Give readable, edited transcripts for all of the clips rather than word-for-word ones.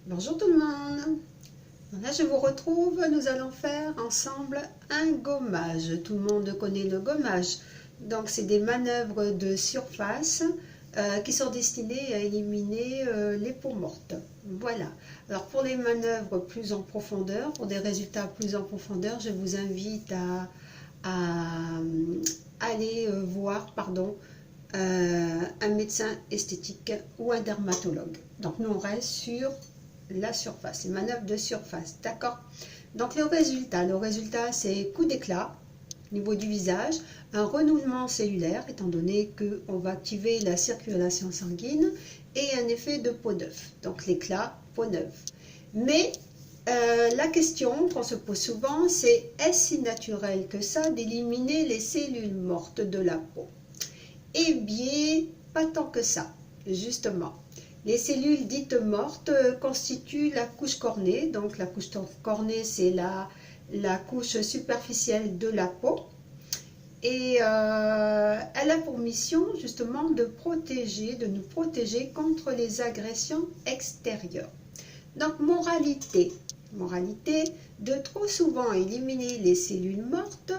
Bonjour tout le monde. Là je vous retrouve, nous allons faire ensemble un gommage. Tout le monde connaît le gommage. Donc c'est des manœuvres de surface qui sont destinées à éliminer les peaux mortes. Voilà. Alors pour les manœuvres plus en profondeur, pour des résultats plus en profondeur, je vous invite à aller voir un médecin esthétique ou un dermatologue. Donc nous on reste sur la surface, les manœuvres de surface, d'accord. Donc le résultat c'est coup d'éclat au niveau du visage, un renouvellement cellulaire étant donné qu'on va activer la circulation sanguine et un effet de peau d'œuf, donc l'éclat, peau neuve. Mais la question qu'on se pose souvent, c'est est-ce si naturel que ça d'éliminer les cellules mortes de la peau? Eh bien, pas tant que ça, justement. Les cellules dites mortes constituent la couche cornée. Donc la couche cornée, c'est la couche superficielle de la peau. Et elle a pour mission justement de nous protéger contre les agressions extérieures. Donc moralité, de trop souvent éliminer les cellules mortes,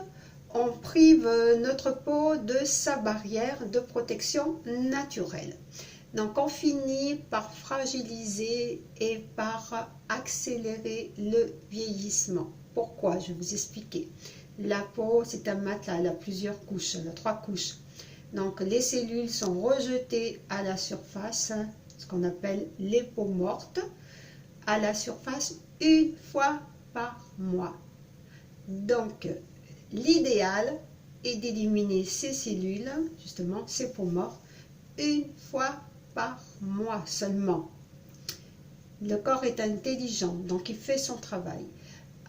on prive notre peau de sa barrière de protection naturelle. Donc on finit par fragiliser et par accélérer le vieillissement. Pourquoi? Je vais vous expliquer. La peau, c'est un matelas, elle a plusieurs couches, elle a 3 couches. Donc les cellules sont rejetées à la surface, ce qu'on appelle les peaux mortes, à la surface une fois par mois. Donc l'idéal est d'éliminer ces cellules, justement ces peaux mortes, une fois par mois seulement. Le corps est intelligent, donc il fait son travail.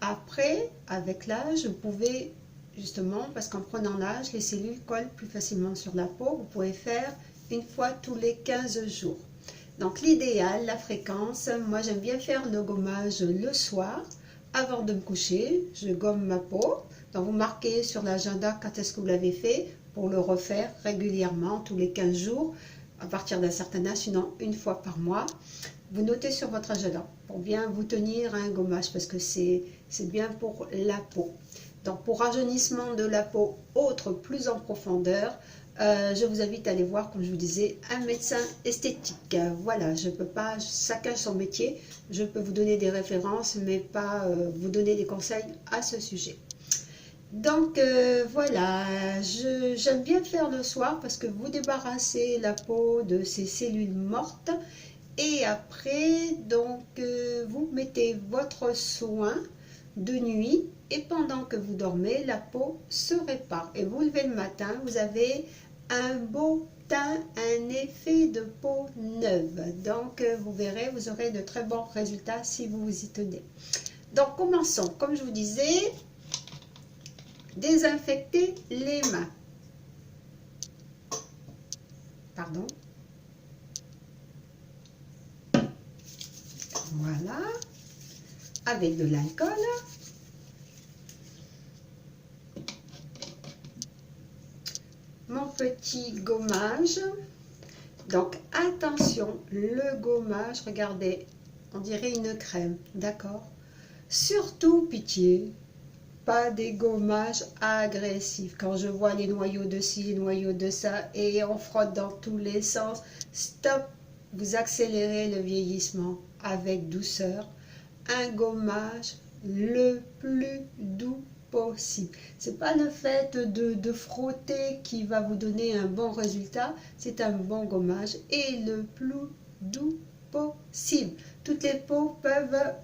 Après, avec l'âge, vous pouvez, justement, parce qu'en prenant l'âge, les cellules collent plus facilement sur la peau, vous pouvez faire une fois tous les 15 jours. Donc l'idéal, la fréquence, moi j'aime bien faire le gommage le soir, avant de me coucher, je gomme ma peau. Donc vous marquez sur l'agenda quand est-ce que vous l'avez fait, pour le refaire régulièrement, tous les 15 jours, à partir d'un certain âge, sinon une fois par mois. Vous notez sur votre agenda pour bien vous tenir à un gommage parce que c'est bien pour la peau. Donc pour rajeunissement de la peau autre, plus en profondeur, je vous invite à aller voir, comme je vous disais, un médecin esthétique. Voilà, je ne peux pas, chacun son métier, je peux vous donner des références, mais pas vous donner des conseils à ce sujet. Donc voilà, j'aime bien faire le soir parce que vous débarrassez la peau de ces cellules mortes et après donc vous mettez votre soin de nuit et pendant que vous dormez, la peau se répare et vous levez le matin, vous avez un beau teint, un effet de peau neuve. Donc vous verrez, vous aurez de très bons résultats si vous vous y tenez. Donc commençons, comme je vous disais, désinfecter les mains. Pardon. Voilà. Avec de l'alcool. Mon petit gommage. Donc attention, le gommage, regardez, on dirait une crème, d'accord? Surtout, pitié, pas des gommages agressifs. Quand je vois les noyaux de ci, les noyaux de ça, et on frotte dans tous les sens, stop, vous accélérez le vieillissement avec douceur. Un gommage le plus doux possible. C'est pas le fait de frotter qui va vous donner un bon résultat, c'est un bon gommage et le plus doux possible. Toutes les peaux peuvent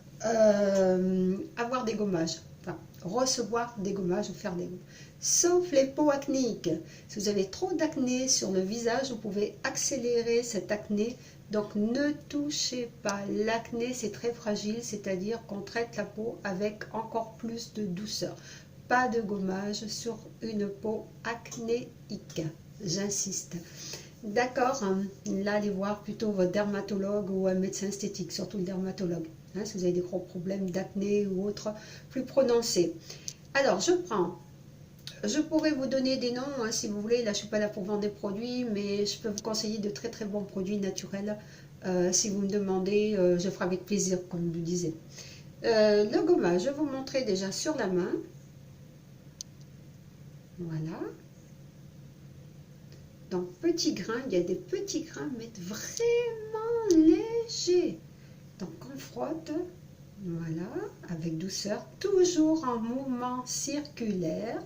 avoir des gommages, enfin recevoir des gommages ou faire des gommages, sauf les peaux acnéiques. Si vous avez trop d'acné sur le visage, vous pouvez accélérer cette acné. Donc ne touchez pas, l'acné c'est très fragile, c'est-à-dire qu'on traite la peau avec encore plus de douceur. Pas de gommage sur une peau acnéique, j'insiste. D'accord, là allez voir plutôt votre dermatologue ou un médecin esthétique, surtout le dermatologue, hein, si vous avez des gros problèmes d'acné ou autres plus prononcés. Alors je pourrais vous donner des noms si vous voulez, là je ne suis pas là pour vendre des produits, mais je peux vous conseiller de très très bons produits naturels Si vous me demandez, je ferai avec plaisir, comme je vous disais. Le gommage, je vais vous montrer déjà sur la main. Voilà. Donc, petits grains, il y a des petits grains, mais vraiment légers. Donc, on frotte, voilà, avec douceur, toujours en mouvement circulaire.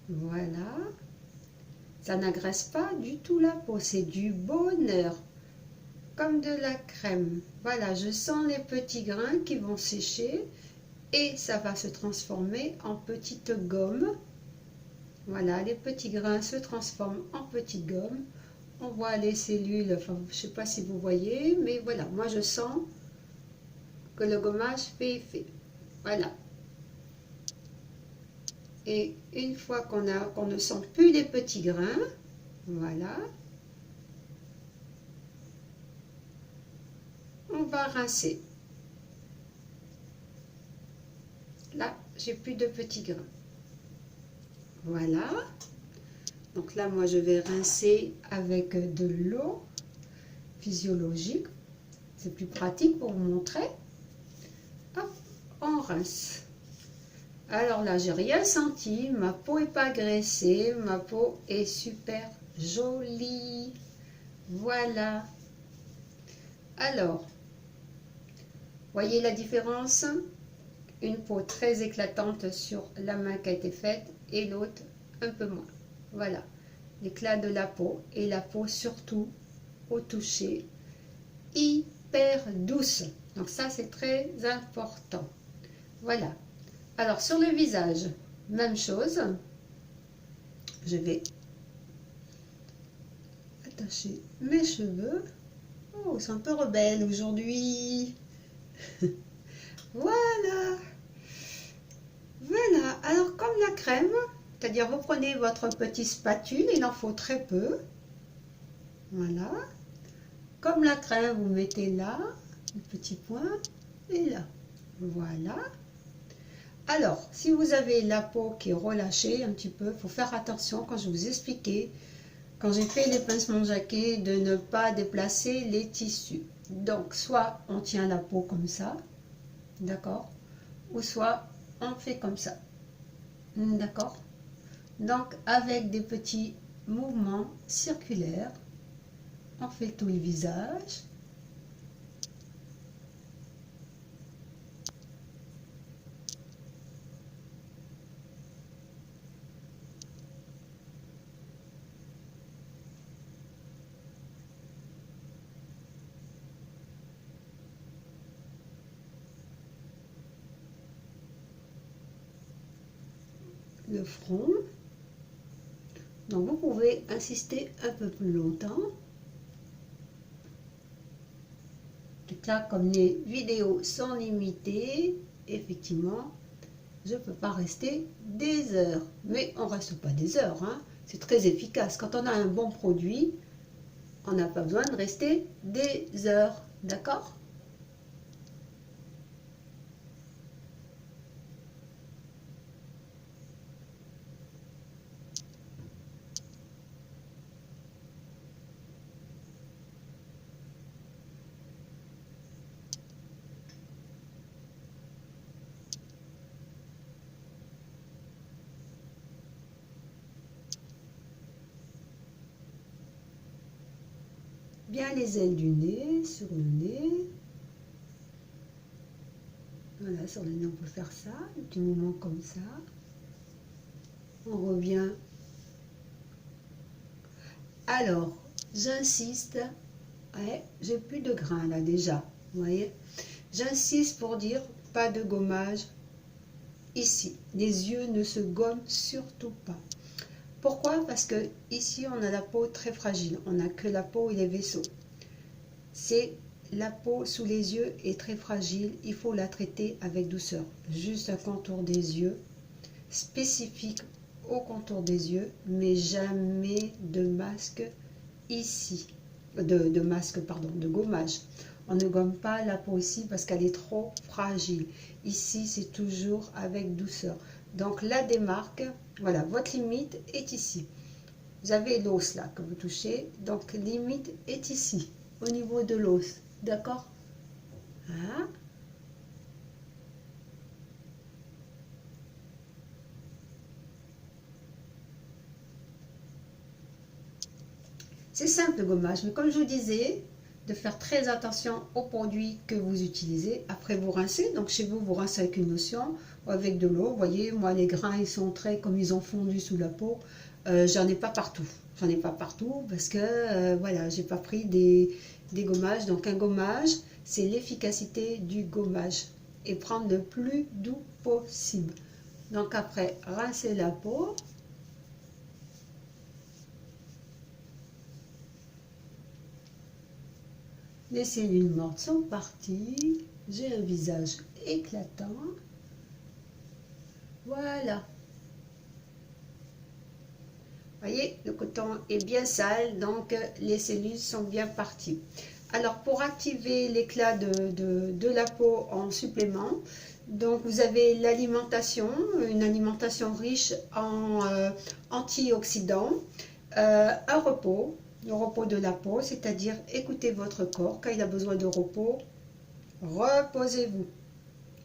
Voilà. Ça n'agresse pas du tout la peau, c'est du bonheur, comme de la crème. Voilà, je sens les petits grains qui vont sécher et ça va se transformer en petite gomme. Voilà, les petits grains se transforment en petite gomme. On voit les cellules, enfin, je ne sais pas si vous voyez, mais voilà, moi je sens que le gommage fait effet. Voilà. Et une fois qu'on ne sent plus les petits grains, voilà, on va rincer. Là, j'ai plus de petits grains. Voilà. Donc là, moi, je vais rincer avec de l'eau physiologique. C'est plus pratique pour vous montrer. Hop, on rince. Alors là, j'ai rien senti. Ma peau n'est pas graissée. Ma peau est super jolie. Voilà. Alors, voyez la différence? Une peau très éclatante sur la main qui a été faite et l'autre un peu moins. Voilà, l'éclat de la peau et la peau surtout au toucher hyper douce. Donc ça c'est très important. Voilà. Alors sur le visage, même chose. Je vais attacher mes cheveux. Oh, c'est un peu rebelle aujourd'hui. Voilà. Voilà. Alors comme la crème, c'est-à-dire vous prenez votre petite spatule, il en faut très peu. Voilà. Comme la crème, vous mettez là, le petit point, et là. Voilà. Alors, si vous avez la peau qui est relâchée un petit peu, il faut faire attention quand je vous expliquais, quand j'ai fait les pincements jaquets, de ne pas déplacer les tissus. Donc, soit on tient la peau comme ça, d'accord, ou soit on fait comme ça, d'accord. Donc, avec des petits mouvements circulaires, on fait tout le visage. Le front. Donc vous pouvez insister un peu plus longtemps. Là, comme les vidéos sont limitées, effectivement, je ne peux pas rester des heures. Mais on ne reste pas des heures, hein. C'est très efficace. Quand on a un bon produit, on n'a pas besoin de rester des heures. D'accord ? Bien les ailes du nez, sur le nez. Voilà, sur le nez, on peut faire ça, un petit mouvement comme ça. On revient. Alors, j'insiste. Ouais, j'ai plus de grains là déjà. Vous voyez, j'insiste pour dire pas de gommage ici. Les yeux ne se gomment surtout pas. Pourquoi? Parce que ici on a la peau très fragile. On n'a que la peau et les vaisseaux. C'est la peau sous les yeux est très fragile. Il faut la traiter avec douceur. Juste un contour des yeux spécifique au contour des yeux, mais jamais de masque ici. De masque, pardon, de gommage. On ne gomme pas la peau ici parce qu'elle est trop fragile. Ici, c'est toujours avec douceur. Donc, la démarque, voilà, votre limite est ici. Vous avez l'os là que vous touchez, donc limite est ici. au niveau de l'os, d'accord? Voilà. C'est simple le gommage, mais comme je vous disais, de faire très attention aux produits que vous utilisez. Après vous rincez, donc chez vous, vous rincez avec une lotion ou avec de l'eau. Vous voyez, moi les grains, ils sont très, comme ils ont fondu sous la peau, j'en ai pas partout. J'en ai pas partout parce que, voilà, j'ai pas pris des gommages. Donc un gommage, c'est l'efficacité du gommage et prendre le plus doux possible. Donc après, rincer la peau. Les cellules mortes sont parties. J'ai un visage éclatant. Voilà. Vous voyez, le coton est bien sale, donc les cellules sont bien parties. Alors, pour activer l'éclat de la peau en supplément, donc vous avez l'alimentation, une alimentation riche en antioxydants, un repos, le repos de la peau, c'est-à-dire écoutez votre corps. Quand il a besoin de repos, reposez-vous.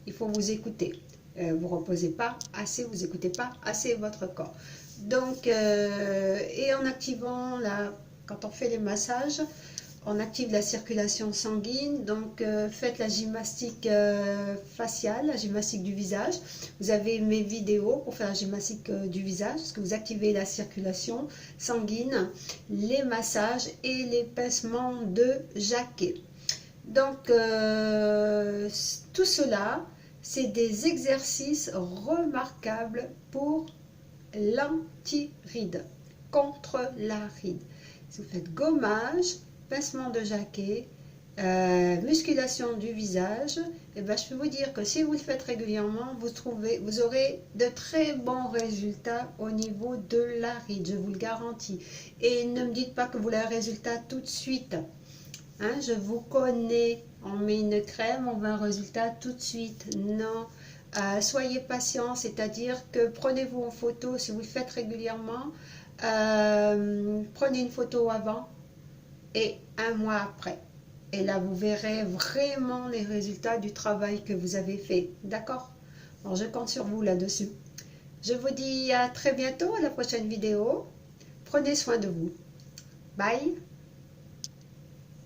Il faut vous écouter. Vous ne reposez pas assez, vous n'écoutez pas assez votre corps. Donc, et en activant, quand on fait les massages, on active la circulation sanguine. Donc, faites la gymnastique faciale, la gymnastique du visage. Vous avez mes vidéos pour faire la gymnastique du visage, parce que vous activez la circulation sanguine, les massages et les pincements de Jacquet. Donc, tout cela, c'est des exercices remarquables pour l'anti-ride, contre la ride. Si vous faites gommage, pincement de Jacquet, musculation du visage, et ben, je peux vous dire que si vous le faites régulièrement, vous aurez de très bons résultats au niveau de la ride, je vous le garantis. Et ne me dites pas que vous avez un résultat tout de suite. Hein, je vous connais, on met une crème, on veut un résultat tout de suite. Non, soyez patient, c'est-à-dire que prenez-vous en photo, si vous le faites régulièrement, prenez une photo avant et un mois après. Et là, vous verrez vraiment les résultats du travail que vous avez fait. D'accord? Alors, je compte sur vous là-dessus. Je vous dis à très bientôt, à la prochaine vidéo. Prenez soin de vous. Bye!